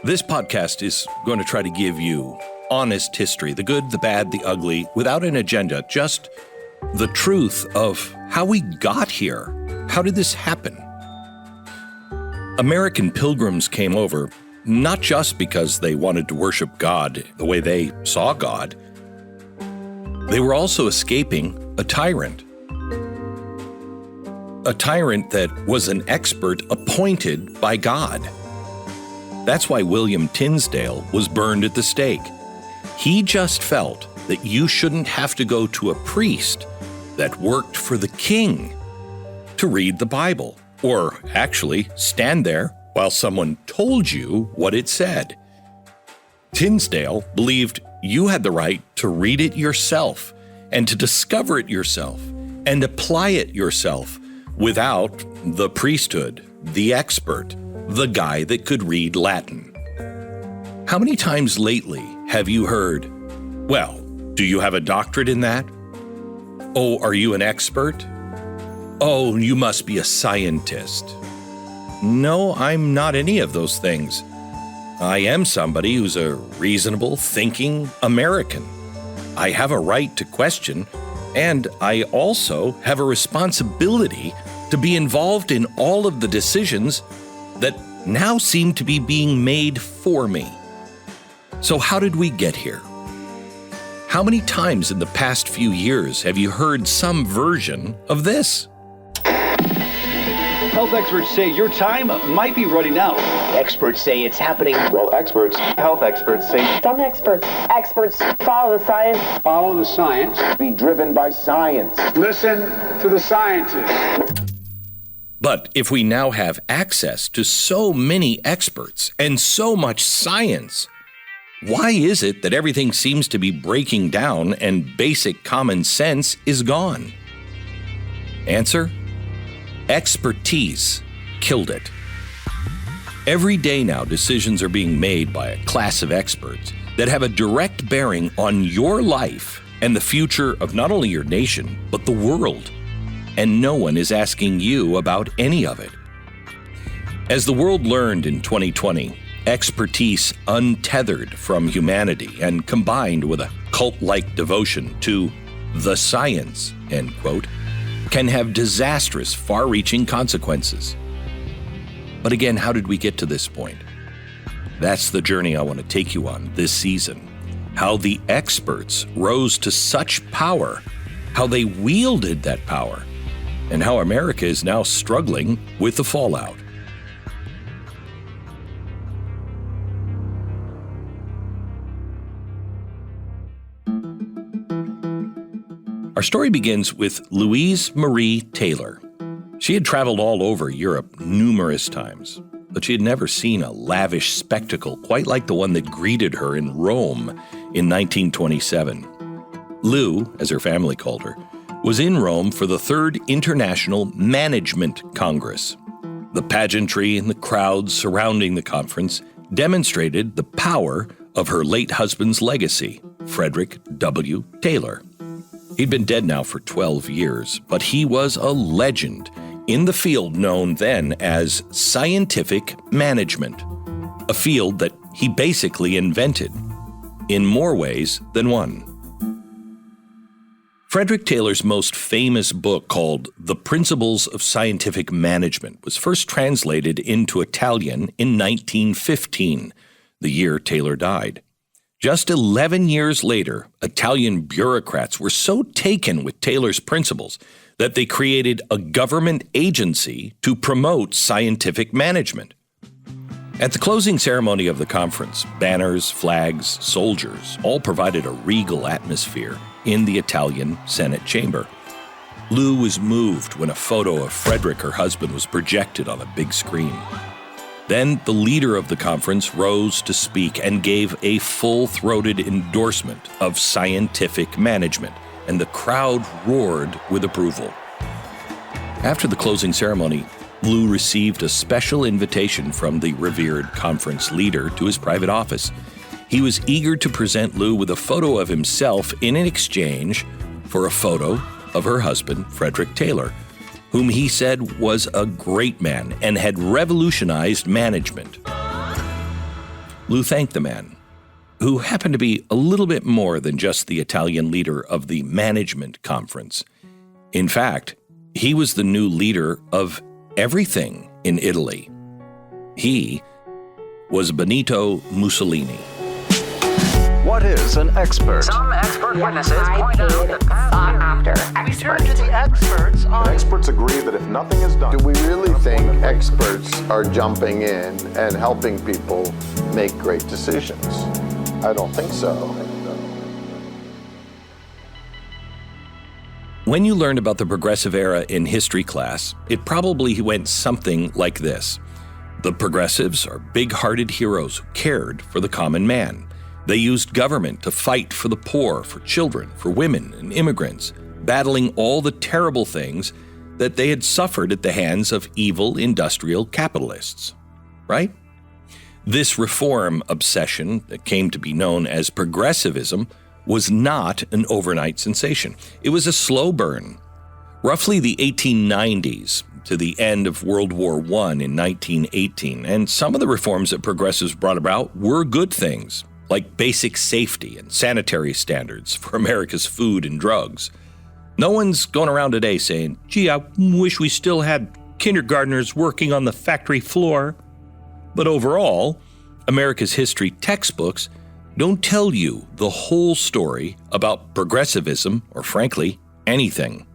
This podcast is going to try to give you honest history, the good, the bad, the ugly, without an agenda, just the truth of how we got here. How did this happen? American pilgrims came over not just because they wanted to worship God the way they saw God. They were also escaping a tyrant that was an expert appointed by God. That's why William Tinsdale was burned at the stake. He just felt that you shouldn't have to go to a priest that worked for the king to read the Bible, or actually stand there while someone told you what it said. Tinsdale believed you had the right to read it yourself and to discover it yourself and apply it yourself without the priesthood, the expert, the guy that could read Latin. How many times lately have you heard, well, do you have a doctorate in that? Oh, are you an expert? Oh, you must be a scientist. No, I'm not any of those things. I am somebody who's a reasonable, thinking American. I have a right to question, and I also have a responsibility to be involved in all of the decisions that now seem to be being made for me. So how did we get here? How many times in the past few years have you heard some version of this? Health experts say your time might be running out. Experts say it's happening. Well, health experts say... Some experts follow the science. Follow the science. Be driven by science. Listen to the scientists. But if we now have access to so many experts and so much science, why is it that everything seems to be breaking down and basic common sense is gone? Answer: expertise killed it. Every day now, decisions are being made by a class of experts that have a direct bearing on your life and the future of not only your nation, but the world. And no one is asking you about any of it. As the world learned in 2020, expertise untethered from humanity and combined with a cult-like devotion to the science, end quote, can have disastrous, far-reaching consequences. But again, how did we get to this point? That's the journey I want to take you on this season. How the experts rose to such power, how they wielded that power, and how America is now struggling with the fallout. Our story begins with Louise Marie Taylor. She had traveled all over Europe numerous times, but she had never seen a lavish spectacle quite like the one that greeted her in Rome in 1927. Lou, as her family called her, was in Rome for the Third International Management Congress. The pageantry and the crowds surrounding the conference demonstrated the power of her late husband's legacy, Frederick W. Taylor. He'd been dead now for 12 years, but he was a legend in the field known then as scientific management, a field that he basically invented in more ways than one. Frederick Taylor's most famous book, called The Principles of Scientific Management, was first translated into Italian in 1915, the year Taylor died. Just 11 years later, Italian bureaucrats were so taken with Taylor's principles that they created a government agency to promote scientific management. At the closing ceremony of the conference, banners, flags, soldiers all provided a regal atmosphere in the Italian Senate chamber. Lou was moved when a photo of Frederick, her husband, was projected on a big screen. Then the leader of the conference rose to speak and gave a full-throated endorsement of scientific management, and the crowd roared with approval. After the closing ceremony, Lou received a special invitation from the revered conference leader to his private office. He was eager to present Lou with a photo of himself in exchange for a photo of her husband, Frederick Taylor. whom he said was a great man and had revolutionized management. Lou thanked the man, who happened to be a little bit more than just the Italian leader of the management conference. In fact, he was the new leader of everything in Italy. He was Benito Mussolini. What is an expert? Some expert witnesses point out that sought-after We turn to the experts on... Experts agree that if nothing is done... Do we really think experts are jumping in and helping people make great decisions? I don't think so. When you learned about the Progressive Era in history class, it probably went something like this. The Progressives are big-hearted heroes who cared for the common man. They used government to fight for the poor, for children, for women and immigrants, battling all the terrible things that they had suffered at the hands of evil industrial capitalists. Right? This reform obsession that came to be known as progressivism was not an overnight sensation. It was a slow burn. Roughly the 1890s to the end of World War I in 1918, and some of the reforms that progressives brought about were good things, like basic safety and sanitary standards for America's food and drugs. No one's going around today saying, gee, I wish we still had kindergartners working on the factory floor. But overall, America's history textbooks don't tell you the whole story about progressivism, or frankly, anything.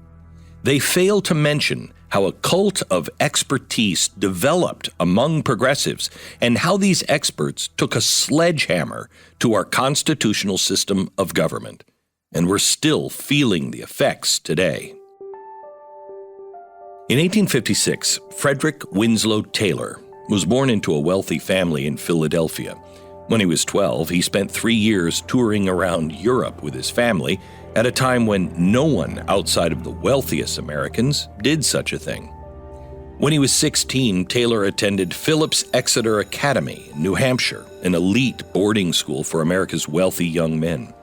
They fail to mention how a cult of expertise developed among progressives and how these experts took a sledgehammer to our constitutional system of government. And we're still feeling the effects today. In 1856, Frederick Winslow Taylor was born into a wealthy family in Philadelphia. When he was 12, he spent 3 years touring around Europe with his family at a time when no one outside of the wealthiest Americans did such a thing. When he was 16, Taylor attended Phillips Exeter Academy in New Hampshire, an elite boarding school for America's wealthy young men.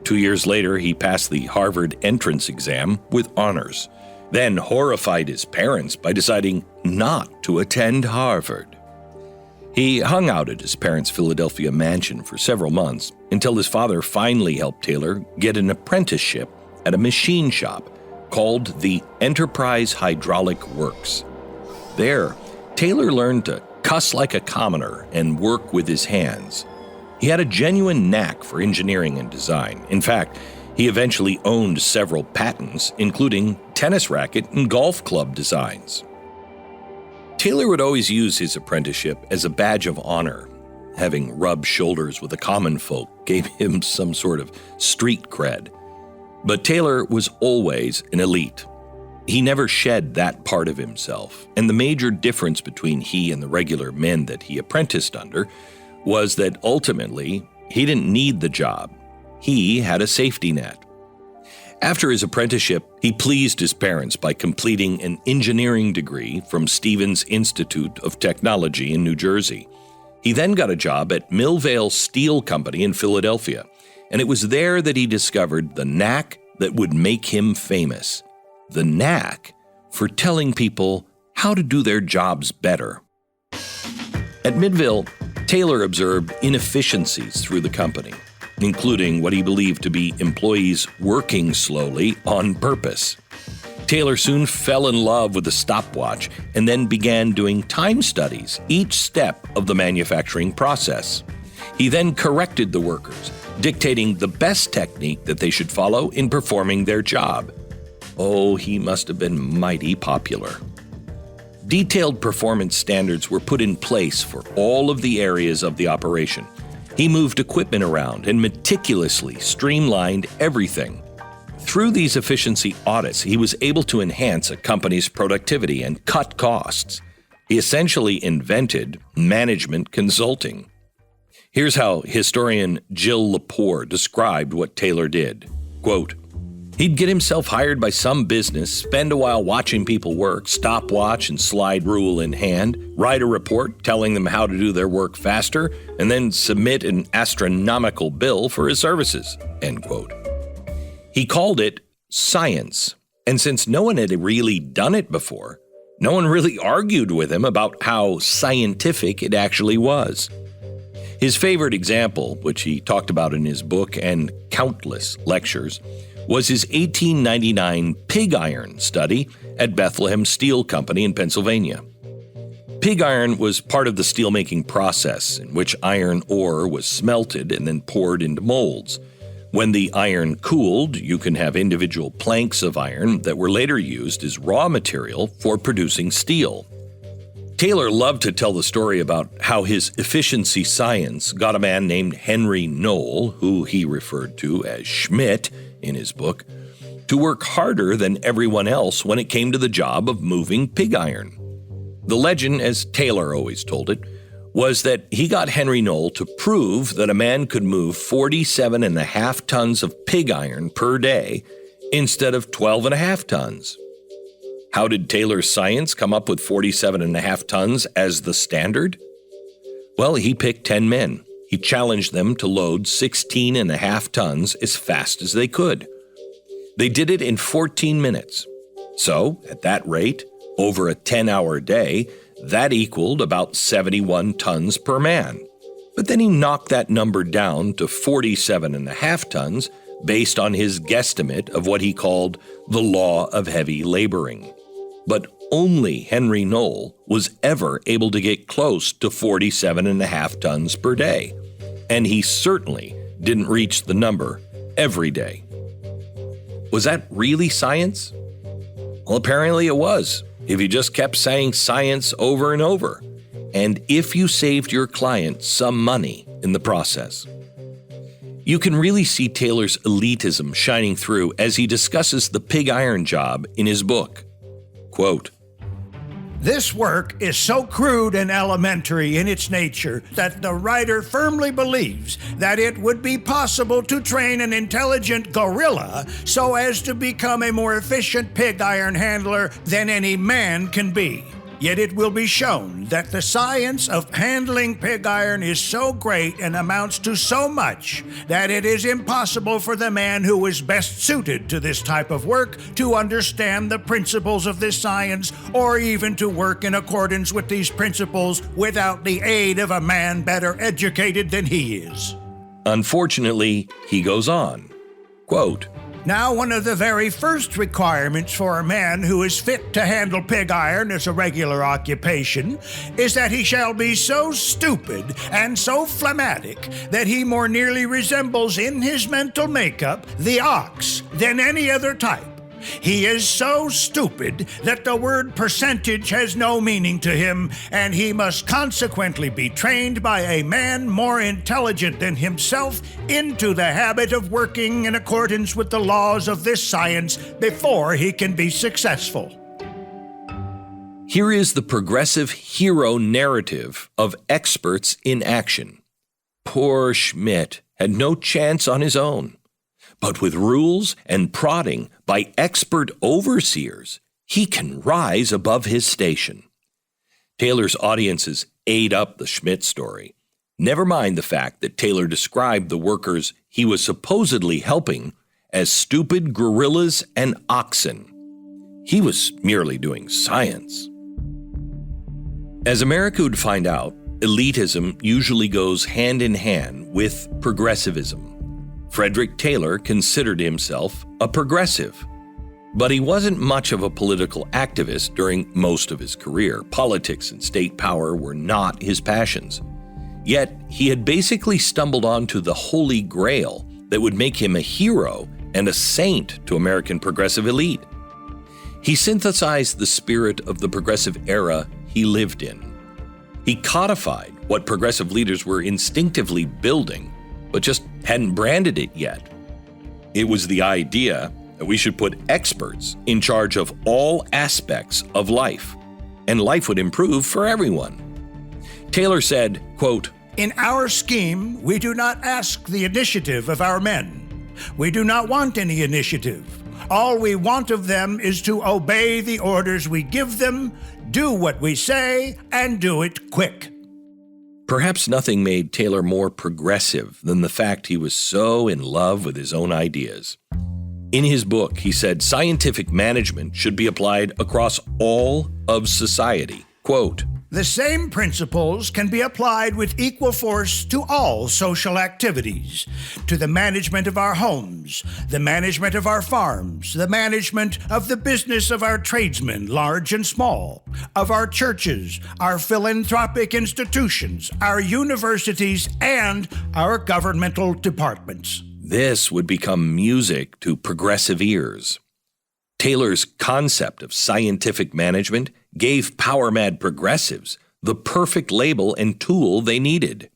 2 years later, he passed the Harvard entrance exam with honors, then horrified his parents by deciding not to attend Harvard. He hung out at his parents' Philadelphia mansion for several months until his father finally helped Taylor get an apprenticeship at a machine shop called the Enterprise Hydraulic Works. There, Taylor learned to cuss like a commoner and work with his hands. He had a genuine knack for engineering and design. In fact, he eventually owned several patents, including tennis racket and golf club designs. Taylor would always use his apprenticeship as a badge of honor. Having rubbed shoulders with the common folk gave him some sort of street cred. But Taylor was always an elite. He never shed that part of himself, and the major difference between he and the regular men that he apprenticed under was that ultimately he didn't need the job. He had a safety net. After his apprenticeship, he pleased his parents by completing an engineering degree from Stevens Institute of Technology in New Jersey. He then got a job at Millvale Steel Company in Philadelphia, and it was there that he discovered the knack that would make him famous. The knack for telling people how to do their jobs better. At Midville, Taylor observed inefficiencies through the company, including what he believed to be employees working slowly on purpose. Taylor soon fell in love with the stopwatch and then began doing time studies each step of the manufacturing process. He then corrected the workers, dictating the best technique that they should follow in performing their job. Oh, he must have been mighty popular. Detailed performance standards were put in place for all of the areas of the operation. He moved equipment around and meticulously streamlined everything. Through these efficiency audits, he was able to enhance a company's productivity and cut costs. He essentially invented management consulting. Here's how historian Jill Lepore described what Taylor did. Quote, he'd get himself hired by some business, spend a while watching people work, stopwatch and slide rule in hand, write a report telling them how to do their work faster, and then submit an astronomical bill for his services, end quote. He called it science, And since no one had really done it before, no one really argued with him about how scientific it actually was. His favorite example, which he talked about in his book and countless lectures, was his 1899 pig iron study at Bethlehem Steel Company in Pennsylvania. Pig iron was part of the steelmaking process in which iron ore was smelted and then poured into molds. When the iron cooled, you can have individual planks of iron that were later used as raw material for producing steel. Taylor loved to tell the story about how his efficiency science got a man named Henry Knoll, who he referred to as Schmidt in his book, to work harder than everyone else when it came to the job of moving pig iron. The legend, as Taylor always told it, was that he got Henry Knoll to prove that a man could move 47.5 tons of pig iron per day instead of 12.5 tons. How did Taylor's science come up with 47.5 tons as the standard? Well, he picked 10 men. He challenged them to load 16.5 tons as fast as they could. They did it in 14 minutes. So, at that rate, over a 10-hour day, that equaled about 71 tons per man. But then he knocked that number down to 47.5 tons based on his guesstimate of what he called the law of heavy laboring. But only Henry Knoll was ever able to get close to 47.5 tons per day. And he certainly didn't reach the number every day. Was that really science? Well, apparently it was, if you just kept saying science over and over, and if you saved your client some money in the process. You can really see Taylor's elitism shining through as he discusses the pig iron job in his book. Quote, "This work is so crude and elementary in its nature that the writer firmly believes that it would be possible to train an intelligent gorilla so as to become a more efficient pig iron handler than any man can be. Yet it will be shown that the science of handling pig iron is so great and amounts to so much that it is impossible for the man who is best suited to this type of work to understand the principles of this science or even to work in accordance with these principles without the aid of a man better educated than he is." Unfortunately, he goes on, quote, "Now, one of the very first requirements for a man who is fit to handle pig iron as a regular occupation is that he shall be so stupid and so phlegmatic that he more nearly resembles in his mental makeup the ox than any other type. He is so stupid that the word percentage has no meaning to him, and he must consequently be trained by a man more intelligent than himself into the habit of working in accordance with the laws of this science before he can be successful." Here is the progressive hero narrative of experts in action. Poor Schmidt had no chance on his own. But with rules and prodding by expert overseers, he can rise above his station. Taylor's audiences ate up the Schmidt story. Never mind the fact that Taylor described the workers he was supposedly helping as stupid gorillas and oxen. He was merely doing science. As America would find out, elitism usually goes hand in hand with progressivism. Frederick Taylor considered himself a progressive, but he wasn't much of a political activist during most of his career. Politics and state power were not his passions. Yet, he had basically stumbled onto the holy grail that would make him a hero and a saint to American progressive elite. He synthesized the spirit of the progressive era he lived in. He codified what progressive leaders were instinctively building, but just hadn't branded it yet. It was the idea that we should put experts in charge of all aspects of life, and life would improve for everyone. Taylor said, quote, "In our scheme, we do not ask the initiative of our men. We do not want any initiative. All we want of them is to obey the orders we give them, do what we say, and do it quick." Perhaps nothing made Taylor more progressive than the fact he was so in love with his own ideas. In his book, he said scientific management should be applied across all of society. Quote, "The same principles can be applied with equal force to all social activities, to the management of our homes, the management of our farms, the management of the business of our tradesmen, large and small, of our churches, our philanthropic institutions, our universities, and our governmental departments." This would become music to progressive ears. Taylor's concept of scientific management gave power-mad progressives the perfect label and tool they needed.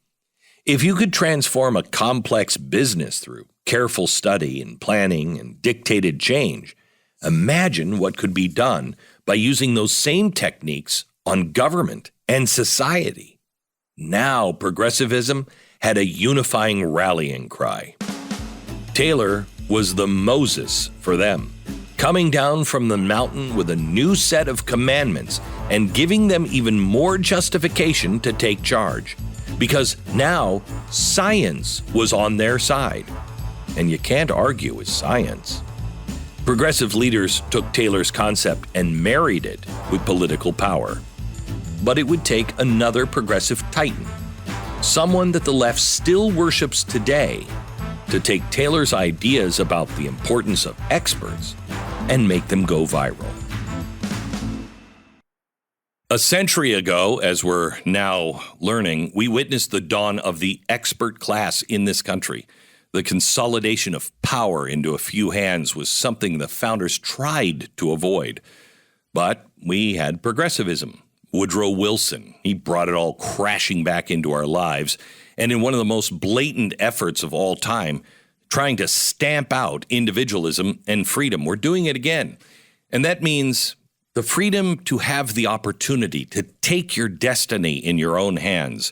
If you could transform a complex business through careful study and planning and dictated change, imagine what could be done by using those same techniques on government and society. Now progressivism had a unifying rallying cry. Taylor was the Moses for them, coming down from the mountain with a new set of commandments and giving them even more justification to take charge. Because now science was on their side. And you can't argue with science. Progressive leaders took Taylor's concept and married it with political power. But it would take another progressive titan, someone that the left still worships today, to take Taylor's ideas about the importance of experts and make them go viral. A century ago, as we're now learning, we witnessed the dawn of the expert class in this country. The consolidation of power into a few hands was something the founders tried to avoid. But we had progressivism. Woodrow Wilson, he brought it all crashing back into our lives, and in one of the most blatant efforts of all time, trying to stamp out individualism and freedom. We're doing it again. And that means the freedom to have the opportunity to take your destiny in your own hands.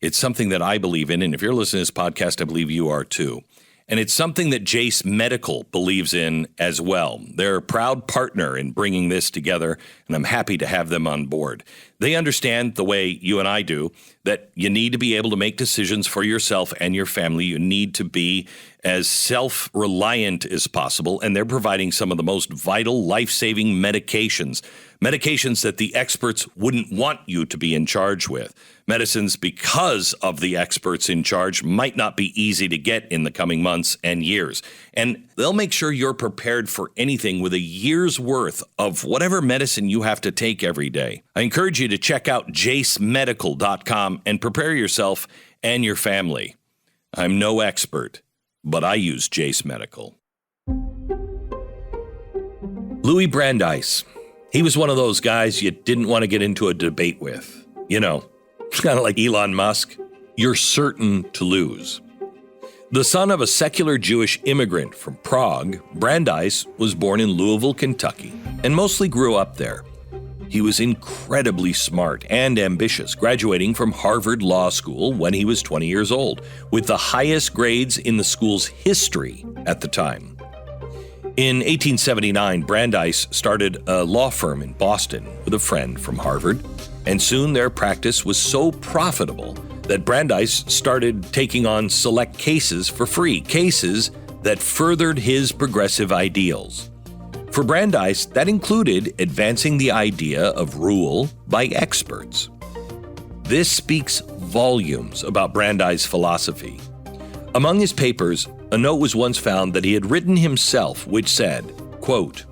It's something that I believe in, and if you're listening to this podcast, I believe you are too. And it's something that Jace Medical believes in as well. They're a proud partner in bringing this together, and I'm happy to have them on board. They understand the way you and I do that you need to be able to make decisions for yourself and your family. You need to be as self-reliant as possible, and they're providing some of the most vital, life-saving medications that the experts wouldn't want you to be in charge with. Medicines, because of the experts in charge, might not be easy to get in the coming months and years. And they'll make sure you're prepared for anything with a year's worth of whatever medicine you have to take every day. I encourage you to check out jacemedical.com and prepare yourself and your family. I'm no expert, but I use Jace Medical. Louis Brandeis. He was one of those guys you didn't want to get into a debate with. You know, kind of like Elon Musk. You're certain to lose. The son of a secular Jewish immigrant from Prague, Brandeis was born in Louisville, Kentucky, and mostly grew up there. He was incredibly smart and ambitious, graduating from Harvard Law School when he was 20 years old, with the highest grades in the school's history at the time. In 1879, Brandeis started a law firm in Boston with a friend from Harvard, and soon their practice was so profitable that Brandeis started taking on select cases for free, cases that furthered his progressive ideals. For Brandeis, that included advancing the idea of rule by experts. This speaks volumes about Brandeis' philosophy. Among his papers, a note was once found that he had written himself, which said, quote,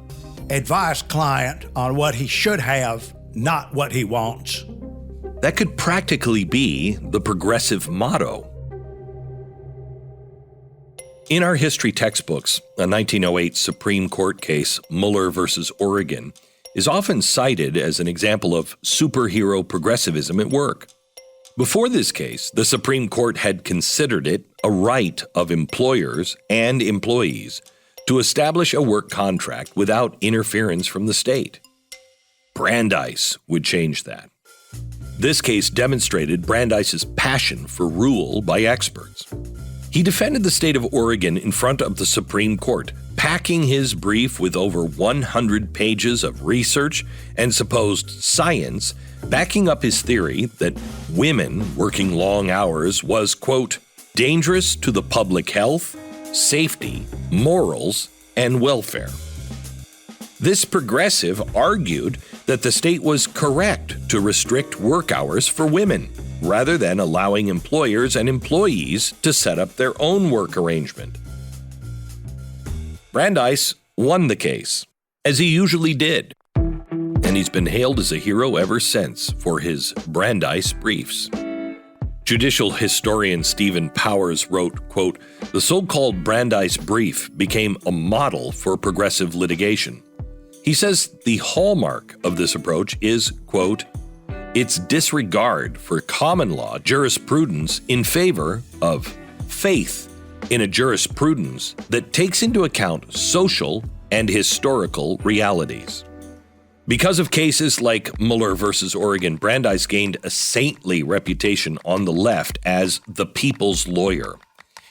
"Advise client on what he should have, not what he wants." That could practically be the progressive motto. In our history textbooks, a 1908 Supreme Court case, Muller versus Oregon, is often cited as an example of superhero progressivism at work. Before this case, the Supreme Court had considered it a right of employers and employees to establish a work contract without interference from the state. Brandeis would change that. This case demonstrated Brandeis' passion for rule by experts. He defended the state of Oregon in front of the Supreme Court, packing his brief with over 100 pages of research and supposed science, backing up his theory that women working long hours was, quote, dangerous to the public health, safety, morals, and welfare. This progressive argued that the state was correct to restrict work hours for women, rather than allowing employers and employees to set up their own work arrangement. Brandeis won the case, as he usually did, and he's been hailed as a hero ever since for his Brandeis briefs. Judicial historian Stephen Powers wrote, quote, "The so-called Brandeis brief became a model for progressive litigation." He says the hallmark of this approach is, quote, its disregard for common law jurisprudence in favor of faith in a jurisprudence that takes into account social and historical realities. Because of cases like Mueller versus Oregon, Brandeis gained a saintly reputation on the left as the people's lawyer.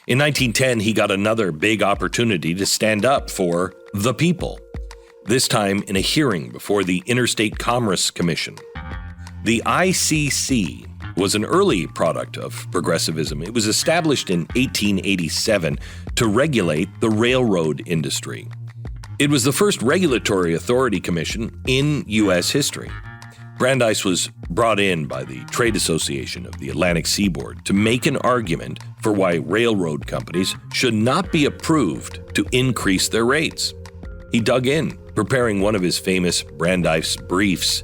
In 1910, he got another big opportunity to stand up for the people, this time in a hearing before the Interstate Commerce Commission. The ICC was an early product of progressivism. It was established in 1887 to regulate the railroad industry. It was the first regulatory authority commission in U.S. history. Brandeis was brought in by the Trade Association of the Atlantic Seaboard to make an argument for why railroad companies should not be approved to increase their rates. He dug in, preparing one of his famous Brandeis briefs,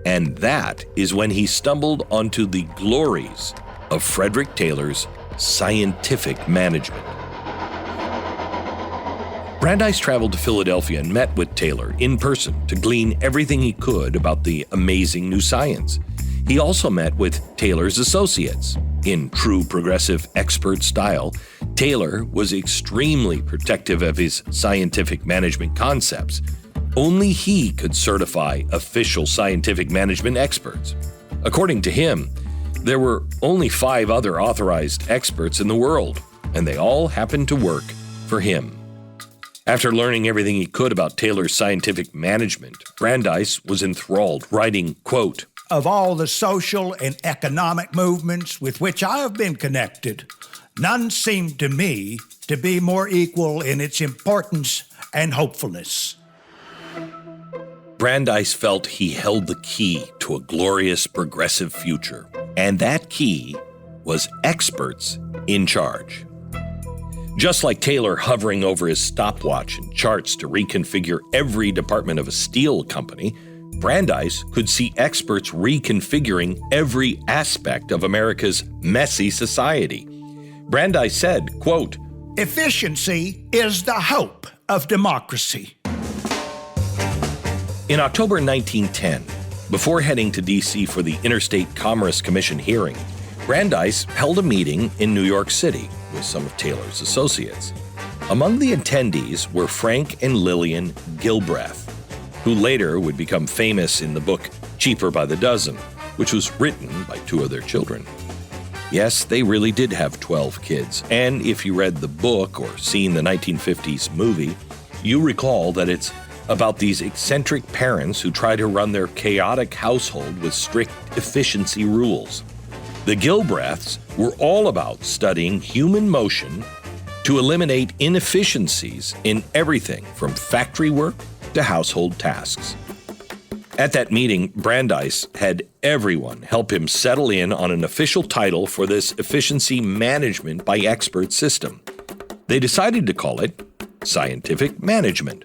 and that is when he stumbled onto the glories of Frederick Taylor's scientific management. Brandeis traveled to Philadelphia and met with Taylor in person to glean everything he could about the amazing new science. He also met with Taylor's associates. In true progressive expert style, Taylor was extremely protective of his scientific management concepts. Only he could certify official scientific management experts. According to him, there were only 5 other authorized experts in the world, and they all happened to work for him. After learning everything he could about Taylor's scientific management, Brandeis was enthralled, writing, quote, "Of all the social and economic movements with which I have been connected, none seemed to me to be more equal in its importance and hopefulness." Brandeis felt he held the key to a glorious progressive future, and that key was experts in charge. Just like Taylor hovering over his stopwatch and charts to reconfigure every department of a steel company, Brandeis could see experts reconfiguring every aspect of America's messy society. Brandeis said, quote, "Efficiency is the hope of democracy." In October 1910, before heading to D.C. for the Interstate Commerce Commission hearing, Brandeis held a meeting in New York City with some of Taylor's associates. Among the attendees were Frank and Lillian Gilbreth, who later would become famous in the book Cheaper by the Dozen, which was written by 2 of their children. Yes, they really did have 12 kids, and if you read the book or seen the 1950s movie, you recall that it's about these eccentric parents who try to run their chaotic household with strict efficiency rules. The Gilbreths were all about studying human motion to eliminate inefficiencies in everything from factory work to household tasks. At that meeting, Brandeis had everyone help him settle in on an official title for this efficiency management by expert system. They decided to call it scientific management.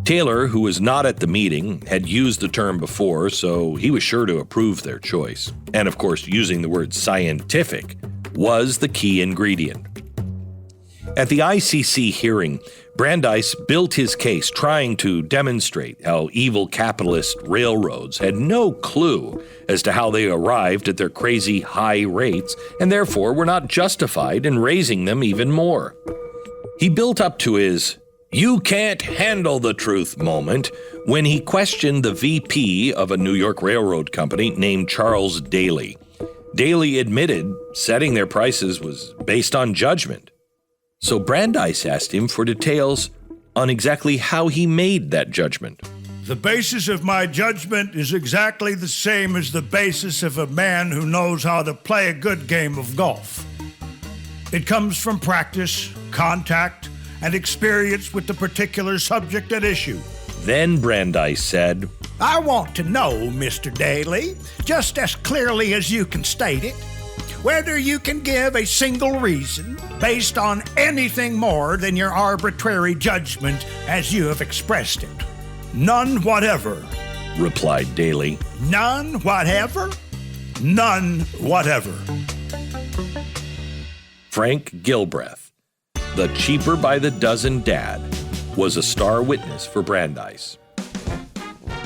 Taylor, who was not at the meeting, had used the term before, so he was sure to approve their choice. And of course, using the word scientific was the key ingredient. At the ICC hearing, Brandeis built his case trying to demonstrate how evil capitalist railroads had no clue as to how they arrived at their crazy high rates and therefore were not justified in raising them even more. He built up to his "you can't handle the truth" moment when he questioned the VP of a New York railroad company named Charles Daly. Daly admitted setting their prices was based on judgment. So Brandeis asked him for details on exactly how he made that judgment. "The basis of my judgment is exactly the same as the basis of a man who knows how to play a good game of golf. It comes from practice, contact, and experience with the particular subject at issue. Then Brandeis said, I want to know, Mr. Daly, just as clearly as you can state it, whether you can give a single reason based on anything more than your arbitrary judgment as you have expressed it. None whatever, replied Daly. None whatever? None whatever. Frank Gilbreth, the cheaper-by-the-dozen dad, was a star witness for Brandeis.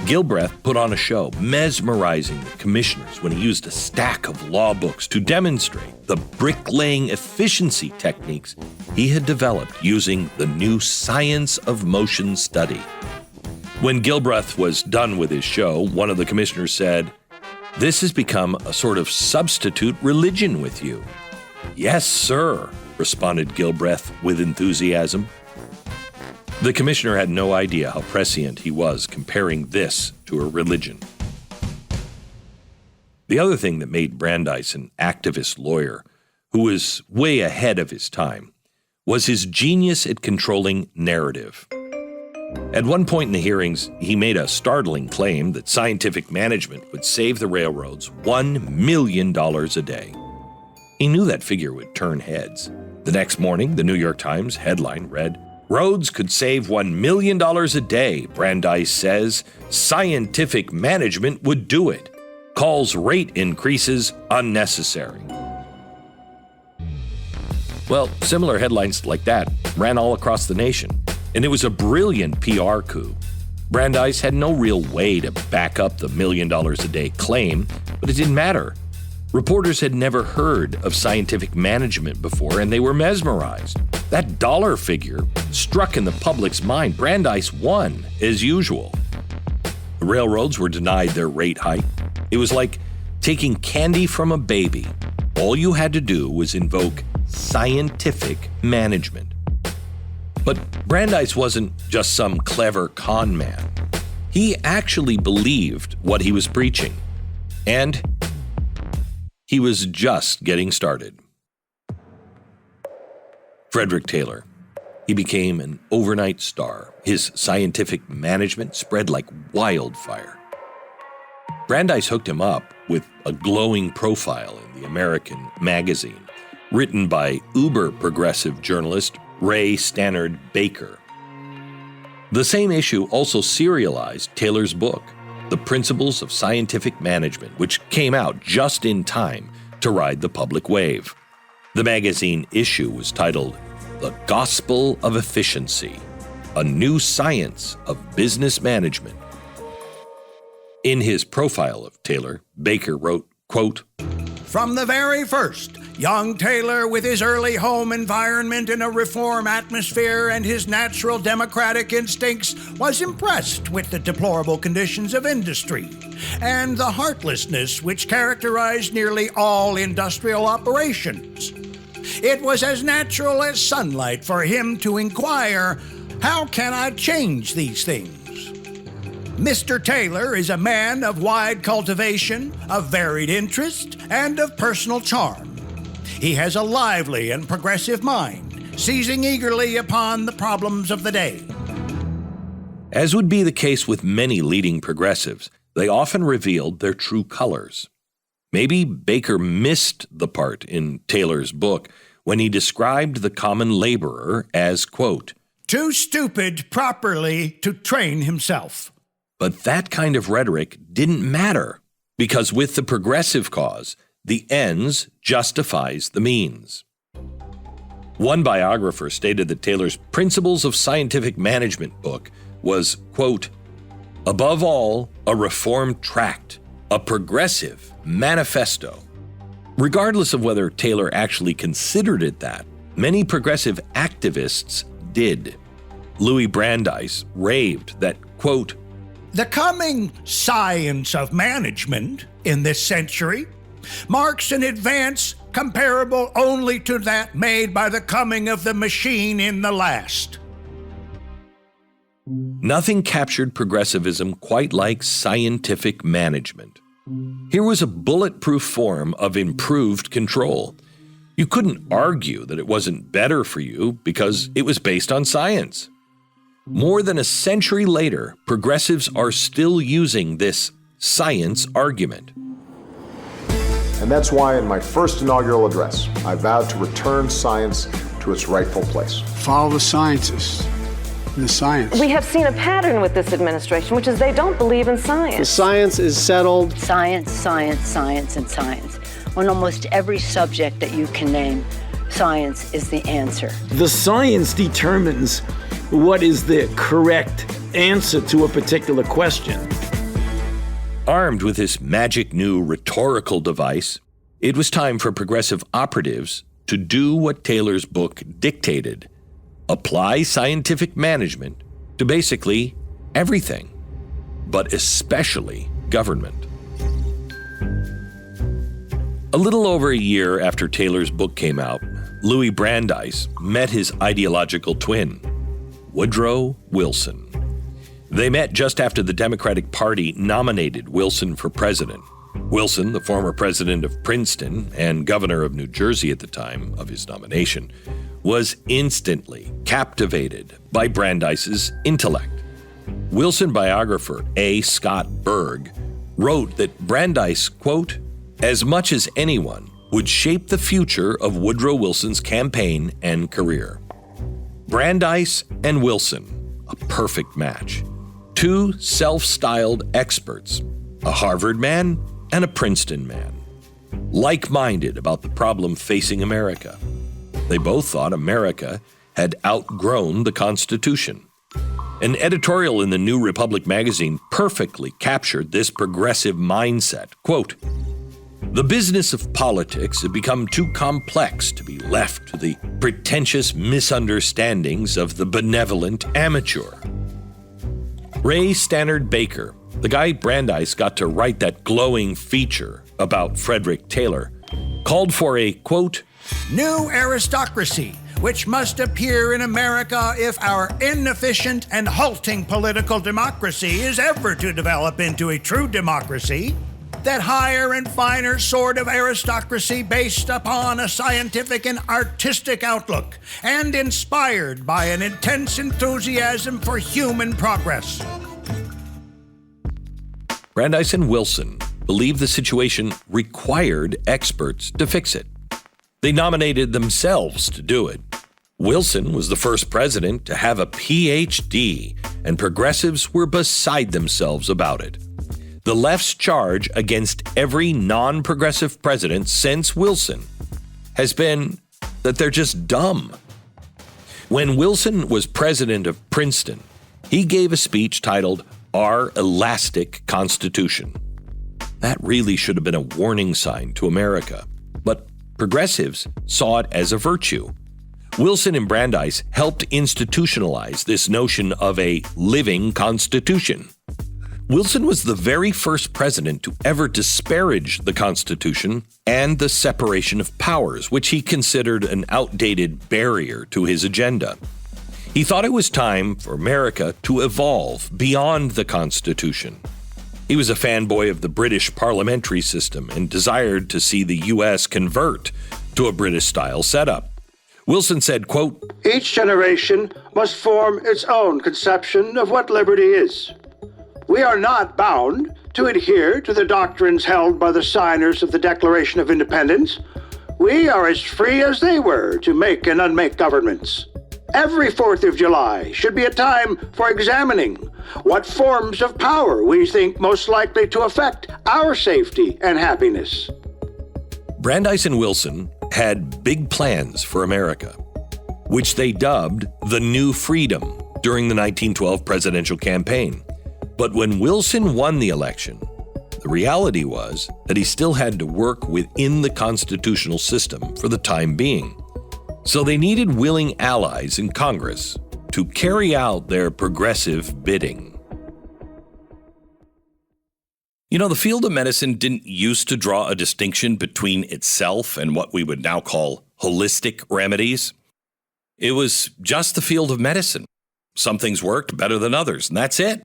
Gilbreth put on a show, mesmerizing the commissioners when he used a stack of law books to demonstrate the bricklaying efficiency techniques he had developed using the new science of motion study. When Gilbreth was done with his show, one of the commissioners said, "This has become a sort of substitute religion with you." "Yes, sir," responded Gilbreth with enthusiasm. The commissioner had no idea how prescient he was comparing this to a religion. The other thing that made Brandeis an activist lawyer who was way ahead of his time was his genius at controlling narrative. At one point in the hearings, he made a startling claim that scientific management would save the railroads $1 million a day. He knew that figure would turn heads. The next morning, the New York Times headline read, "Roads could save $1 million a day, Brandeis says. Scientific management would do it. Calls rate increases unnecessary." Well, similar headlines like that ran all across the nation, and it was a brilliant PR coup. Brandeis had no real way to back up the $1 million a day claim, but it didn't matter. Reporters had never heard of scientific management before, and they were mesmerized. That dollar figure struck in the public's mind. Brandeis won, as usual. The railroads were denied their rate hike. It was like taking candy from a baby. All you had to do was invoke scientific management. But Brandeis wasn't just some clever con man. He actually believed what he was preaching. And he was just getting started. Frederick Taylor. He became an overnight star. His scientific management spread like wildfire. Brandeis hooked him up with a glowing profile in the American magazine, written by uber-progressive journalist Ray Stannard Baker. The same issue also serialized Taylor's book, The Principles of Scientific Management, which came out just in time to ride the public wave. The magazine issue was titled The Gospel of Efficiency, a New Science of Business Management. In his profile of Taylor, Baker wrote, quote, "From the very first, young Taylor, with his early home environment in a reform atmosphere and his natural democratic instincts, was impressed with the deplorable conditions of industry and the heartlessness which characterized nearly all industrial operations. It was as natural as sunlight for him to inquire, how can I change these things? Mr. Taylor is a man of wide cultivation, of varied interest, and of personal charm. He has a lively and progressive mind, seizing eagerly upon the problems of the day." As would be the case with many leading progressives, they often revealed their true colors. Maybe Baker missed the part in Taylor's book when he described the common laborer as, quote, "too stupid properly to train himself." But that kind of rhetoric didn't matter, because with the progressive cause, the ends justifies the means. One biographer stated that Taylor's Principles of Scientific Management book was, quote, "above all, a reform tract, a progressive manifesto." Regardless of whether Taylor actually considered it that, many progressive activists did. Louis Brandeis raved that, quote, "The coming science of management in this century marks an advance comparable only to that made by the coming of the machine in the last." Nothing captured progressivism quite like scientific management. Here was a bulletproof form of improved control. You couldn't argue that it wasn't better for you because it was based on science. More than a century later, progressives are still using this science argument. And that's why in my first inaugural address, I vowed to return science to its rightful place. Follow the scientists and the science. We have seen a pattern with this administration, which is they don't believe in science. The science is settled. Science, science, science, and science. On almost every subject that you can name, science is the answer. The science determines what is the correct answer to a particular question. Armed with this magic new rhetorical device, it was time for progressive operatives to do what Taylor's book dictated: apply scientific management to basically everything, but especially government. A little over a year after Taylor's book came out, Louis Brandeis met his ideological twin, Woodrow Wilson. They met just after the Democratic Party nominated Wilson for president. Wilson, the former president of Princeton and governor of New Jersey at the time of his nomination, was instantly captivated by Brandeis's intellect. Wilson biographer A. Scott Berg wrote that Brandeis, quote, as much as anyone, would shape the future of Woodrow Wilson's campaign and career. Brandeis and Wilson, a perfect match. Two self-styled experts, a Harvard man and a Princeton man, like-minded about the problem facing America. They both thought America had outgrown the Constitution. An editorial in the New Republic magazine perfectly captured this progressive mindset. Quote, the business of politics had become too complex to be left to the pretentious misunderstandings of the benevolent amateur. Ray Stannard Baker, the guy Brandeis got to write that glowing feature about Frederick Taylor, called for a, quote, new aristocracy, which must appear in America if our inefficient and halting political democracy is ever to develop into a true democracy. That higher and finer sort of aristocracy based upon a scientific and artistic outlook and inspired by an intense enthusiasm for human progress. Brandeis and Wilson believed the situation required experts to fix it. They nominated themselves to do it. Wilson was the first president to have a PhD, and progressives were beside themselves about it. The left's charge against every non-progressive president since Wilson has been that they're just dumb. When Wilson was president of Princeton, he gave a speech titled Our Elastic Constitution. That really should have been a warning sign to America, but progressives saw it as a virtue. Wilson and Brandeis helped institutionalize this notion of a living constitution. Wilson was the very first president to ever disparage the Constitution and the separation of powers, which he considered an outdated barrier to his agenda. He thought it was time for America to evolve beyond the Constitution. He was a fanboy of the British parliamentary system and desired to see the U.S. convert to a British-style setup. Wilson said, quote, each generation must form its own conception of what liberty is. We are not bound to adhere to the doctrines held by the signers of the Declaration of Independence. We are as free as they were to make and unmake governments. Every 4th of July should be a time for examining what forms of power we think most likely to affect our safety and happiness. Brandeis and Wilson had big plans for America, which they dubbed the New Freedom during the 1912 presidential campaign. But when Wilson won the election, the reality was that he still had to work within the constitutional system for the time being. So they needed willing allies in Congress to carry out their progressive bidding. You know, the field of medicine didn't used to draw a distinction between itself and what we would now call holistic remedies. It was just the field of medicine. Some things worked better than others, and that's it.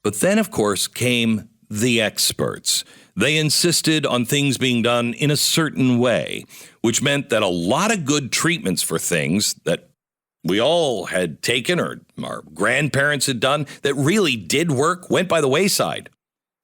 But then, of course, came the experts. They insisted on things being done in a certain way, which meant that a lot of good treatments for things that we all had taken or our grandparents had done that really did work went by the wayside.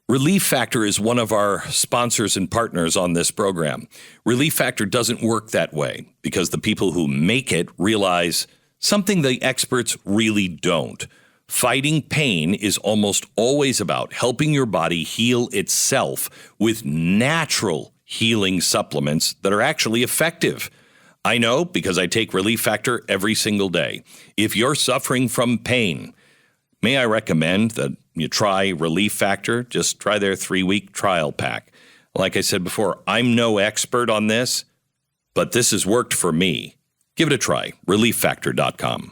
Relief Factor is one of our sponsors and partners on this program. Relief Factor doesn't work that way because the people who make it realize something the experts really don't. Fighting pain is almost always about helping your body heal itself with natural healing supplements that are actually effective. I know because I take Relief Factor every single day. If you're suffering from pain, may I recommend that you try Relief Factor? Just try their 3-week trial pack. Like I said before, I'm no expert on this, but this has worked for me. Give it a try, relieffactor.com.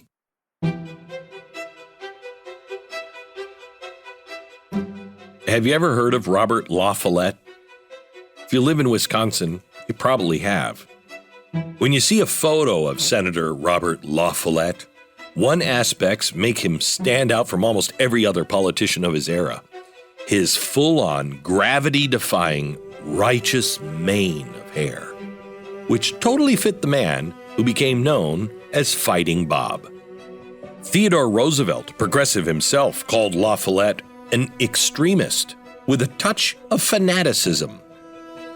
Have you ever heard of Robert La Follette? If you live in Wisconsin, you probably have. When you see a photo of Senator Robert La Follette, one aspects make him stand out from almost every other politician of his era. His full-on, gravity-defying, righteous mane of hair, which totally fit the man who became known as Fighting Bob. Theodore Roosevelt, progressive himself, called La Follette an extremist with a touch of fanaticism.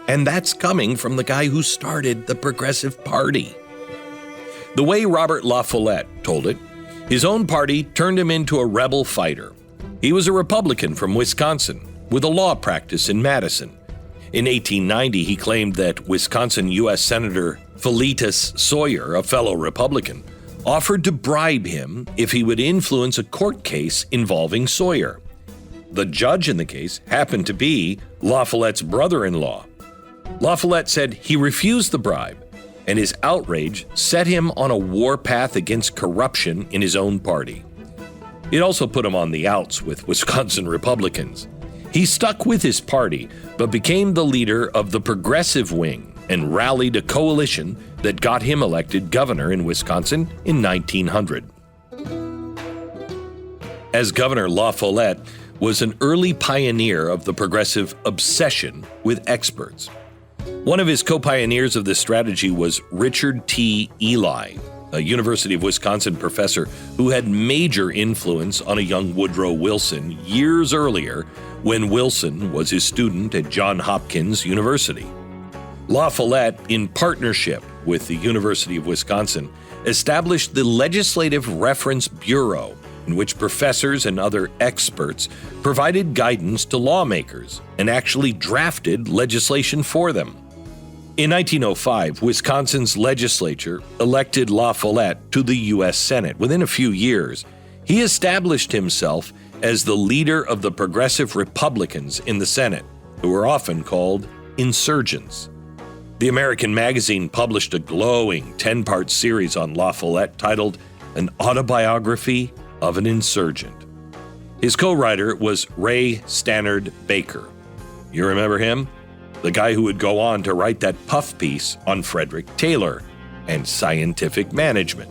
And that's coming from the guy who started the Progressive Party. The way Robert La Follette told it, his own party turned him into a rebel fighter. He was a Republican from Wisconsin with a law practice in Madison. In 1890, he claimed that Wisconsin U.S. Senator Philetus Sawyer, a fellow Republican, offered to bribe him if he would influence a court case involving Sawyer. The judge in the case happened to be La Follette's brother-in-law. La Follette said he refused the bribe, and his outrage set him on a warpath against corruption in his own party. It also put him on the outs with Wisconsin Republicans. He stuck with his party, but became the leader of the progressive wing and rallied a coalition that got him elected governor in Wisconsin in 1900. As governor, La Follette was an early pioneer of the progressive obsession with experts. One of his co-pioneers of this strategy was Richard T. Ely, a University of Wisconsin professor who had major influence on a young Woodrow Wilson years earlier when Wilson was his student at Johns Hopkins University. La Follette, in partnership with the University of Wisconsin, established the Legislative Reference Bureau, in which professors and other experts provided guidance to lawmakers and actually drafted legislation for them. In 1905, Wisconsin's legislature elected La Follette to the U.S. Senate. Within a few years, he established himself as the leader of the progressive Republicans in the Senate, who were often called insurgents. The American Magazine published a glowing 10-part series on La Follette titled An Autobiography of an Insurgent. His co-writer was Ray Stannard Baker. You remember him? The guy who would go on to write that puff piece on Frederick Taylor and scientific management.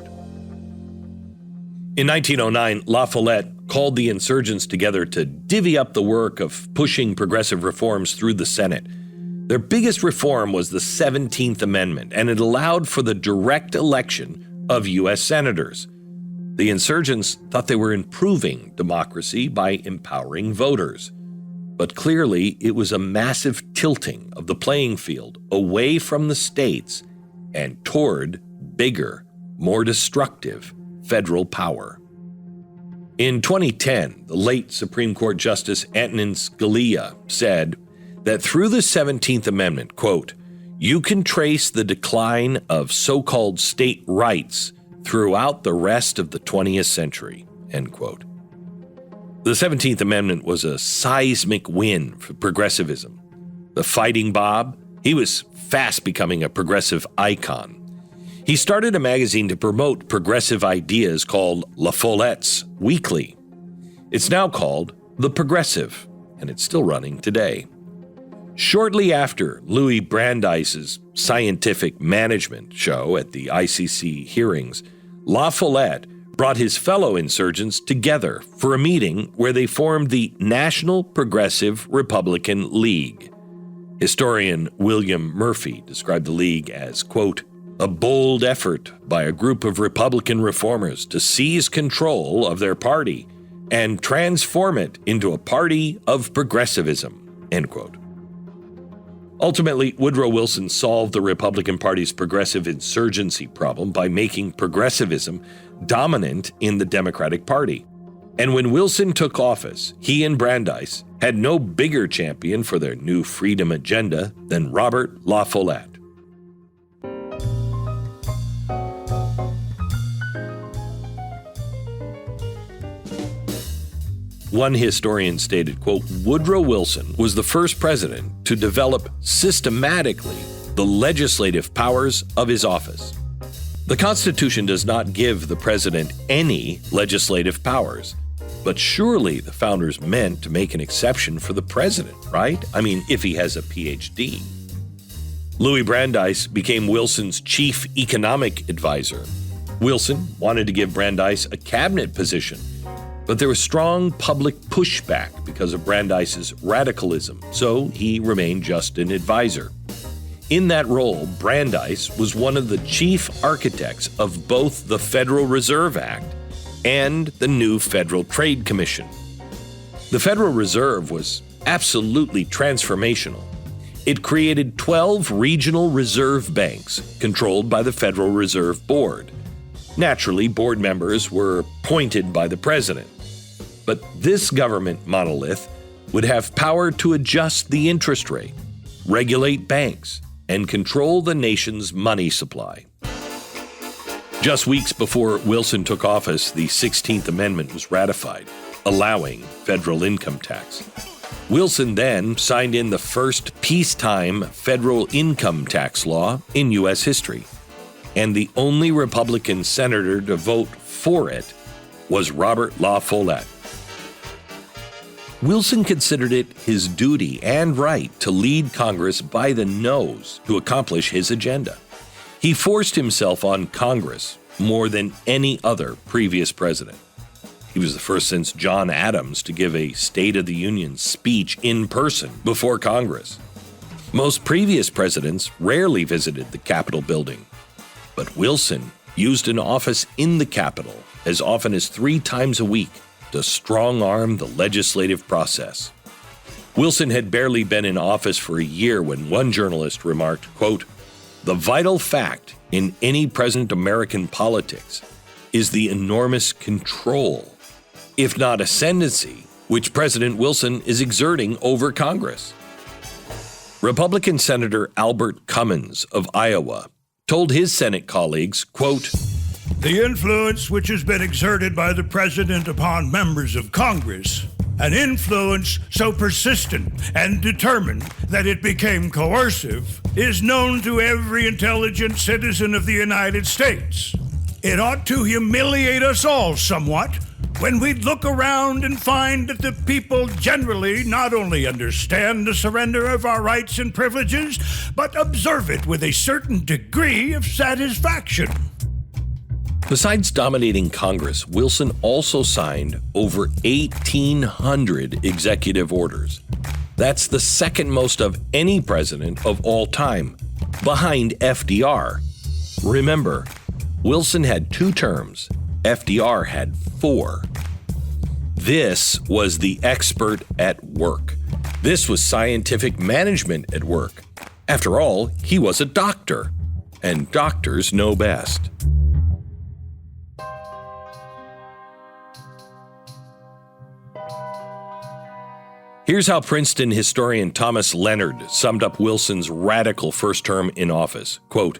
In 1909, La Follette called the insurgents together to divvy up the work of pushing progressive reforms through the Senate. Their biggest reform was the 17th Amendment, and it allowed for the direct election of U.S. senators. The insurgents thought they were improving democracy by empowering voters. But clearly, it was a massive tilting of the playing field away from the states and toward bigger, more destructive federal power. In 2010, the late Supreme Court Justice Antonin Scalia said that through the 17th Amendment, quote, you can trace the decline of so-called state rights throughout the rest of the 20th century, end quote. The 17th Amendment was a seismic win for progressivism. The Fighting Bob, he was fast becoming a progressive icon. He started a magazine to promote progressive ideas called La Follette's Weekly. It's now called The Progressive, and it's still running today. Shortly after Louis Brandeis's scientific management show at the ICC hearings, La Follette brought his fellow insurgents together for a meeting where they formed the National Progressive Republican League. Historian William Murphy described the League as, quote, a bold effort by a group of Republican reformers to seize control of their party and transform it into a party of progressivism, end quote. Ultimately, Woodrow Wilson solved the Republican Party's progressive insurgency problem by making progressivism dominant in the Democratic Party. And when Wilson took office, he and Brandeis had no bigger champion for their new freedom agenda than Robert La Follette. One historian stated, quote, Woodrow Wilson was the first president to develop systematically the legislative powers of his office. The Constitution does not give the president any legislative powers, but surely the founders meant to make an exception for the president, right? I mean, if he has a PhD. Louis Brandeis became Wilson's chief economic advisor. Wilson wanted to give Brandeis a cabinet position, but there was strong public pushback because of Brandeis's radicalism, so he remained just an advisor. In that role, Brandeis was one of the chief architects of both the Federal Reserve Act and the new Federal Trade Commission. The Federal Reserve was absolutely transformational. It created 12 regional reserve banks controlled by the Federal Reserve Board. Naturally, board members were appointed by the president. But this government monolith would have power to adjust the interest rate, regulate banks, and control the nation's money supply. Just weeks before Wilson took office, the 16th Amendment was ratified, allowing federal income tax. Wilson then signed in the first peacetime federal income tax law in U.S. history, and the only Republican senator to vote for it was Robert La Follette. Wilson considered it his duty and right to lead Congress by the nose to accomplish his agenda. He forced himself on Congress more than any other previous president. He was the first since John Adams to give a State of the Union speech in person before Congress. Most previous presidents rarely visited the Capitol building, but Wilson used an office in the Capitol as often as 3 times a week to strong-arm the legislative process. Wilson had barely been in office for a year when one journalist remarked, quote, the vital fact in any present American politics is the enormous control, if not ascendancy, which President Wilson is exerting over Congress. Republican Senator Albert Cummins of Iowa told his Senate colleagues, quote, the influence which has been exerted by the President upon members of Congress, an influence so persistent and determined that it became coercive, is known to every intelligent citizen of the United States. It ought to humiliate us all somewhat when we look around and find that the people generally not only understand the surrender of our rights and privileges, but observe it with a certain degree of satisfaction. Besides dominating Congress, Wilson also signed over 1,800 executive orders. That's the second most of any president of all time, behind FDR. Remember, Wilson had 2 terms, FDR had 4. This was the expert at work. This was scientific management at work. After all, he was a doctor, and doctors know best. Here's how Princeton historian Thomas Leonard summed up Wilson's radical first term in office. Quote,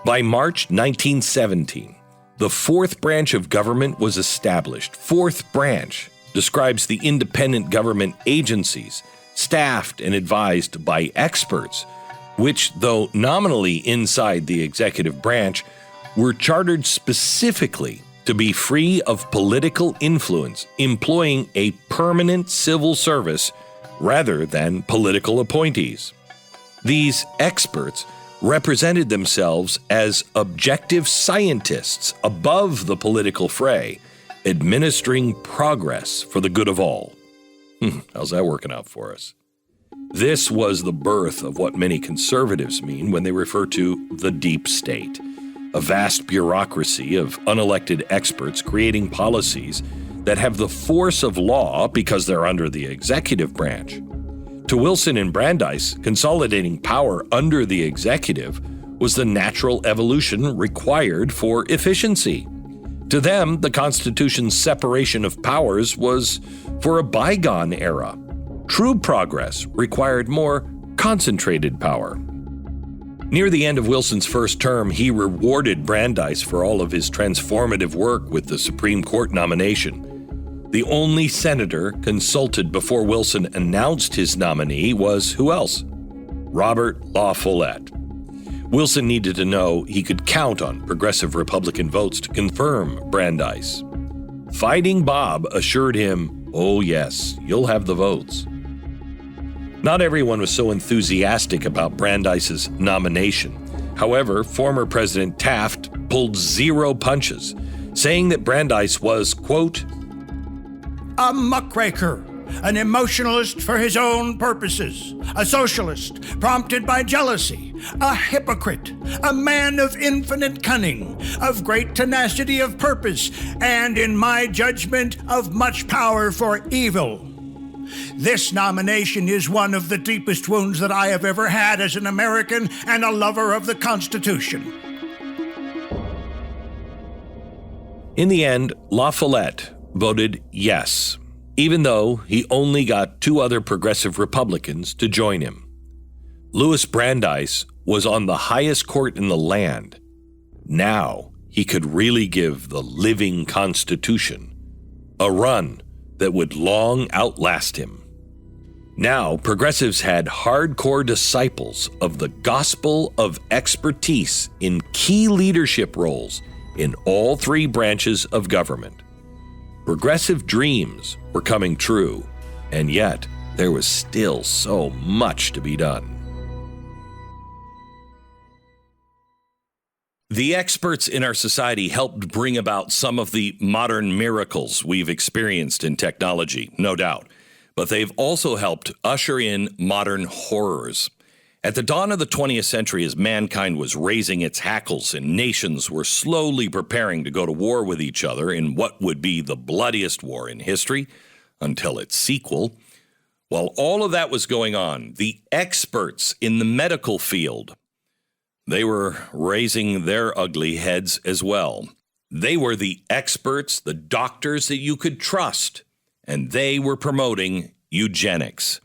by March 1917, the 4th branch of government was established. 4th branch describes the independent government agencies, staffed and advised by experts, which, though nominally inside the executive branch, were chartered specifically to be free of political influence, employing a permanent civil service rather than political appointees. These experts represented themselves as objective scientists above the political fray, administering progress for the good of all. How's that working out for us? This was the birth of what many conservatives mean when they refer to the deep state, a vast bureaucracy of unelected experts creating policies that have the force of law because they're under the executive branch. To Wilson and Brandeis, consolidating power under the executive was the natural evolution required for efficiency. To them, the Constitution's separation of powers was for a bygone era. True progress required more concentrated power. Near the end of Wilson's first term, he rewarded Brandeis for all of his transformative work with the Supreme Court nomination. The only senator consulted before Wilson announced his nominee was who else? Robert La Follette. Wilson needed to know he could count on progressive Republican votes to confirm Brandeis. Fighting Bob assured him, "Oh yes, you'll have the votes." Not everyone was so enthusiastic about Brandeis's nomination. However, former President Taft pulled zero punches, saying that Brandeis was, quote, "a muckraker, an emotionalist for his own purposes, a socialist prompted by jealousy, a hypocrite, a man of infinite cunning, of great tenacity of purpose, and in my judgment of much power for evil. This nomination is one of the deepest wounds that I have ever had as an American and a lover of the Constitution." In the end, La Follette voted yes, even though he only got two other progressive Republicans to join him. Louis Brandeis was on the highest court in the land. Now he could really give the living Constitution a run that would long outlast him. Now, progressives had hardcore disciples of the gospel of expertise in key leadership roles in all three branches of government. Progressive dreams were coming true, and yet there was still so much to be done. The experts in our society helped bring about some of the modern miracles we've experienced in technology, no doubt. But they've also helped usher in modern horrors. At the dawn of the 20th century, as mankind was raising its hackles and nations were slowly preparing to go to war with each other in what would be the bloodiest war in history until its sequel, while all of that was going on, the experts in the medical field, they were raising their ugly heads as well. They were the experts, the doctors that you could trust, and they were promoting eugenics,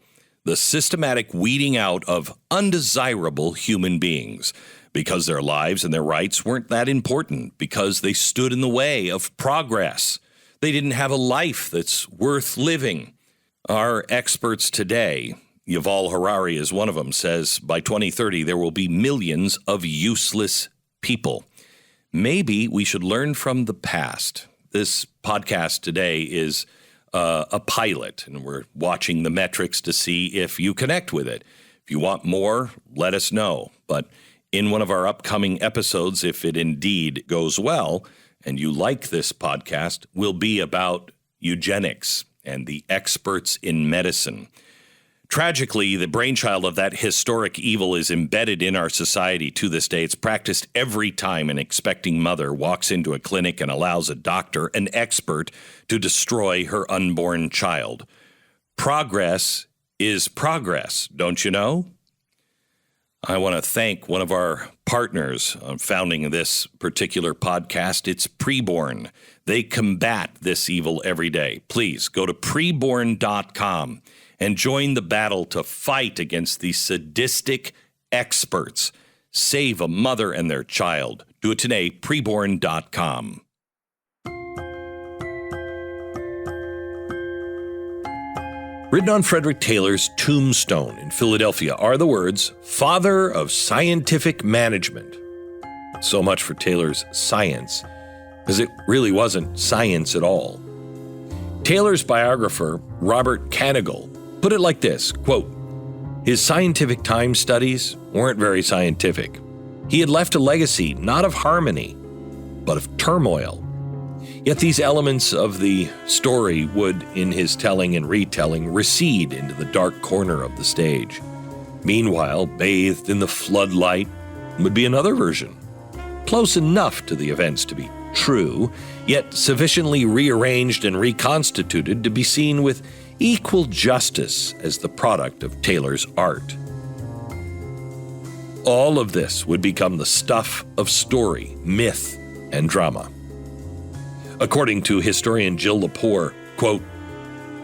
the systematic weeding out of undesirable human beings because their lives and their rights weren't that important, because they stood in the way of progress. They didn't have a life that's worth living. Our experts today, Yuval Harari is one of them, says by 2030 there will be millions of useless people. Maybe we should learn from the past. This podcast today is a pilot, and we're watching the metrics to see if you connect with it. If you want more, let us know. But in one of our upcoming episodes, if it indeed goes well, and you like this podcast, will be about eugenics and the experts in medicine. Tragically, the brainchild of that historic evil is embedded in our society to this day. It's practiced every time an expecting mother walks into a clinic and allows a doctor, an expert, to destroy her unborn child. Progress is progress, don't you know? I want to thank one of our partners on founding this particular podcast. It's Preborn. They combat this evil every day. Please go to preborn.com and join the battle to fight against these sadistic experts. Save a mother and their child. Do it today, preborn.com. Written on Frederick Taylor's tombstone in Philadelphia are the words, "Father of Scientific Management." So much for Taylor's science, because it really wasn't science at all. Taylor's biographer, Robert Canigal, put it like this, quote, His scientific time studies weren't very scientific. He had left a legacy not of harmony, but of turmoil. Yet these elements of the story would, in his telling and retelling, recede into the dark corner of the stage. Meanwhile, bathed in the floodlight would be another version, close enough to the events to be true, yet sufficiently rearranged and reconstituted to be seen with equal justice as the product of Taylor's art. All of this would become the stuff of story, myth, and drama. According to historian Jill Lepore, quote,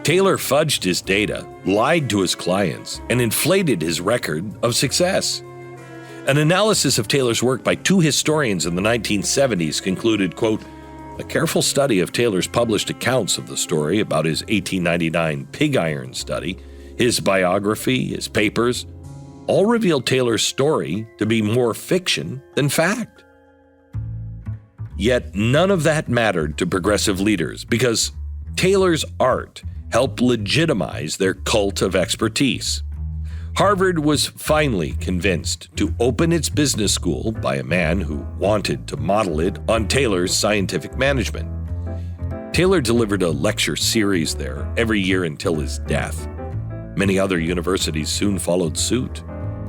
Taylor fudged his data, lied to his clients, and inflated his record of success. An analysis of Taylor's work by two historians in the 1970s concluded, quote, a careful study of Taylor's published accounts of the story about his 1899 pig iron study, his biography, his papers, all revealed Taylor's story to be more fiction than fact. Yet none of that mattered to progressive leaders because Taylor's art helped legitimize their cult of expertise. Harvard was finally convinced to open its business school by a man who wanted to model it on Taylor's scientific management. Taylor delivered a lecture series there every year until his death. Many other universities soon followed suit.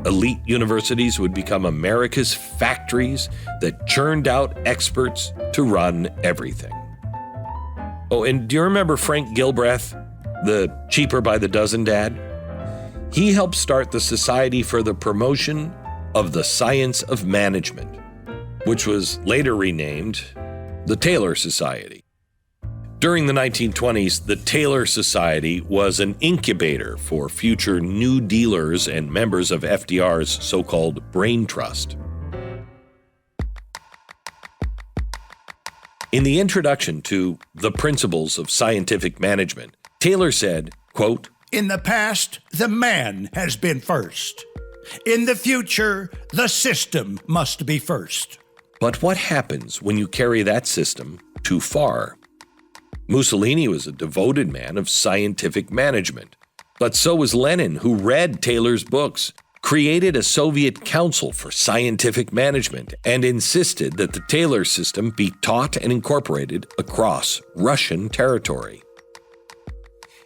Elite universities would become America's factories that churned out experts to run everything. Oh, and do you remember Frank Gilbreth, the cheaper by the dozen dad? He helped start the Society for the Promotion of the Science of Management, which was later renamed the Taylor Society. During the 1920s, the Taylor Society was an incubator for future New Dealers and members of FDR's so-called Brain Trust. In the introduction to The Principles of Scientific Management, Taylor said, quote, in the past, the man has been first. In the future, the system must be first. But what happens when you carry that system too far? Mussolini was a devoted man of scientific management, but so was Lenin, who read Taylor's books, created a Soviet Council for Scientific Management, and insisted that the Taylor system be taught and incorporated across Russian territory.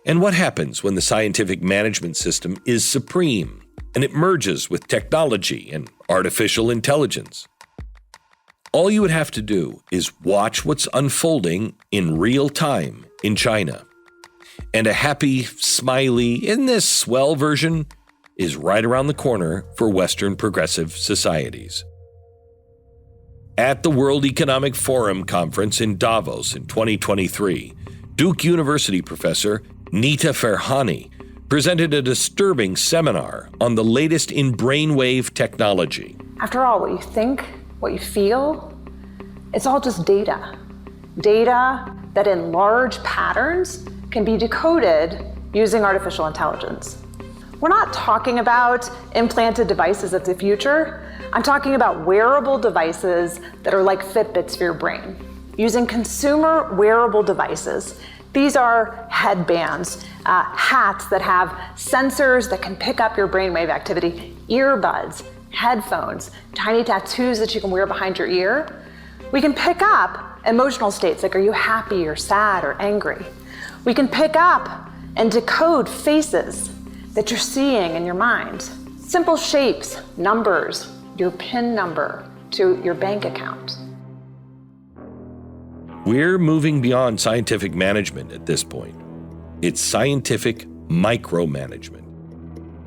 And what happens when the scientific management system is supreme and it merges with technology and artificial intelligence? All you would have to do is watch what's unfolding in real time in China. And a happy, smiley, isn't this swell version is right around the corner for Western progressive societies. At the World Economic Forum conference in Davos in 2023, Duke University professor Nita Farhani presented a disturbing seminar on the latest in brainwave technology. After all, what you think, what you feel, it's all just data. Data that in large patterns can be decoded using artificial intelligence. We're not talking about implanted devices of the future. I'm talking about wearable devices that are like Fitbits for your brain. Using consumer wearable devices, these are headbands, hats that have sensors that can pick up your brainwave activity, earbuds, headphones, tiny tattoos that you can wear behind your ear. We can pick up emotional states like, are you happy or sad or angry? We can pick up and decode faces that you're seeing in your mind. Simple shapes, numbers, your PIN number to your bank account. We're moving beyond scientific management at this point. It's scientific micromanagement.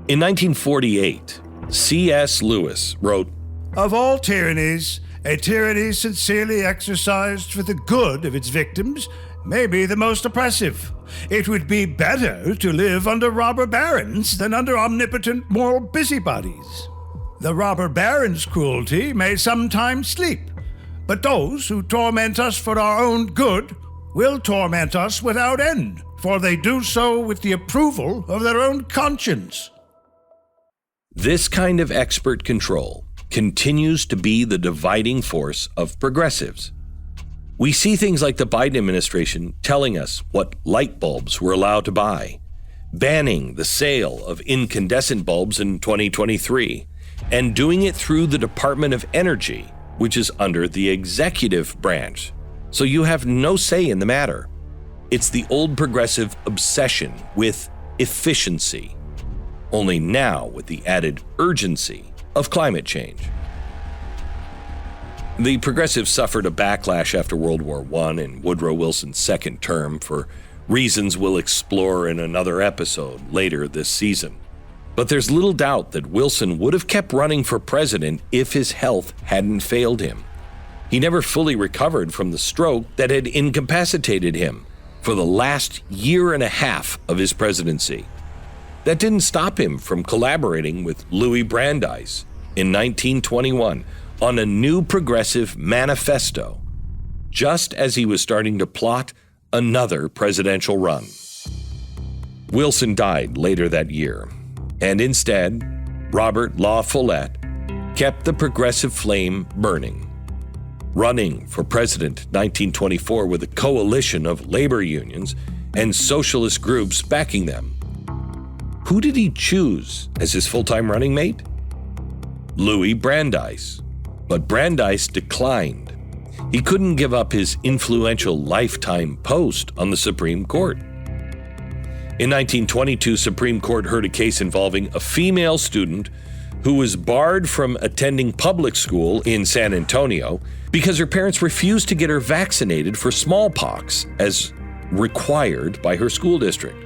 In 1948, C.S. Lewis wrote, of all tyrannies, a tyranny sincerely exercised for the good of its victims may be the most oppressive. It would be better to live under robber barons than under omnipotent moral busybodies. The robber baron's cruelty may sometimes sleep, but those who torment us for our own good will torment us without end, for they do so with the approval of their own conscience. This kind of expert control continues to be the dividing force of progressives. We see things like the Biden administration telling us what light bulbs we're allowed to buy, banning the sale of incandescent bulbs in 2023, and doing it through the Department of Energy, which is under the executive branch. So you have no say in the matter. It's the old progressive obsession with efficiency, only now with the added urgency of climate change. The progressives suffered a backlash after World War I and Woodrow Wilson's second term for reasons we'll explore in another episode later this season. But there's little doubt that Wilson would have kept running for president if his health hadn't failed him. He never fully recovered from the stroke that had incapacitated him for the last year and a half of his presidency. That didn't stop him from collaborating with Louis Brandeis in 1921 on a new progressive manifesto, just as he was starting to plot another presidential run. Wilson died later that year, and instead, Robert La Follette kept the progressive flame burning, running for president 1924 with a coalition of labor unions and socialist groups backing them. Who did he choose as his full-time running mate? Louis Brandeis. But Brandeis declined. He couldn't give up his influential lifetime post on the Supreme Court. In 1922, Supreme Court heard a case involving a female student who was barred from attending public school in San Antonio because her parents refused to get her vaccinated for smallpox as required by her school district.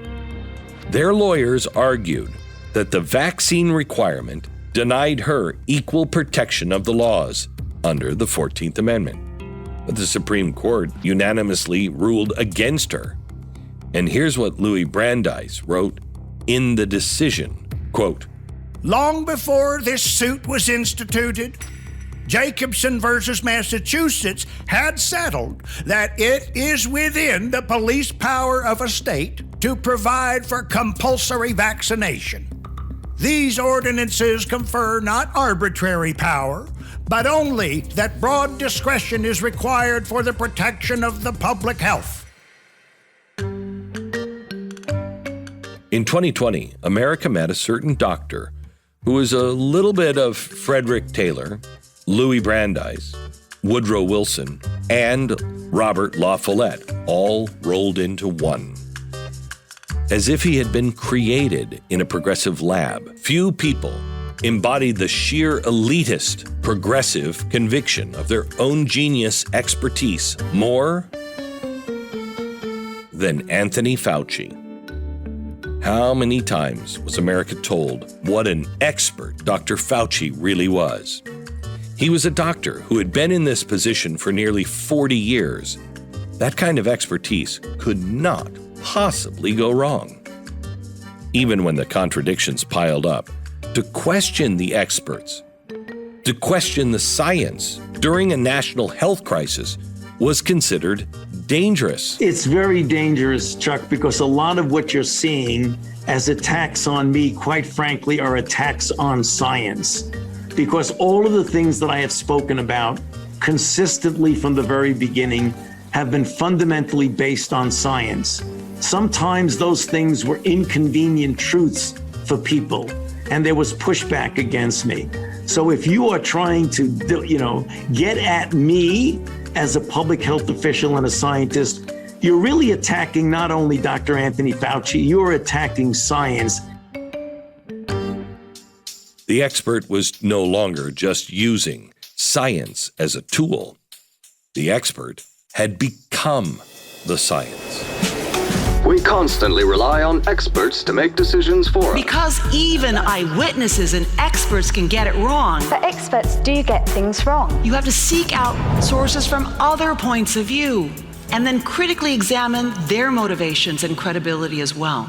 Their lawyers argued that the vaccine requirement denied her equal protection of the laws under the 14th Amendment. But the Supreme Court unanimously ruled against her. And here's what Louis Brandeis wrote in the decision, quote, "Long before this suit was instituted, Jacobson versus Massachusetts had settled that it is within the police power of a state to provide for compulsory vaccination. These ordinances confer not arbitrary power, but only that broad discretion is required for the protection of the public health." In 2020, America met a certain doctor who was a little bit of Frederick Taylor, Louis Brandeis, Woodrow Wilson, and Robert La Follette, all rolled into one. As if he had been created in a progressive lab, few people embodied the sheer elitist progressive conviction of their own genius expertise more than Anthony Fauci. How many times was America told what an expert Dr. Fauci really was? He was a doctor who had been in this position for nearly 40 years. That kind of expertise could not possibly go wrong. Even when the contradictions piled up, to question the experts, to question the science during a national health crisis was considered dangerous. It's very dangerous, Chuck, because a lot of what you're seeing as attacks on me, quite frankly, are attacks on science. Because all of the things that I have spoken about consistently from the very beginning have been fundamentally based on science. Sometimes those things were inconvenient truths for people, and there was pushback against me. So if you are trying to, get at me as a public health official and a scientist, you're really attacking not only Dr. Anthony Fauci, you're attacking science. The expert was no longer just using science as a tool. The expert had become the science. We constantly rely on experts to make decisions for us. Because even eyewitnesses and experts can get it wrong. But experts do get things wrong. You have to seek out sources from other points of view and then critically examine their motivations and credibility as well.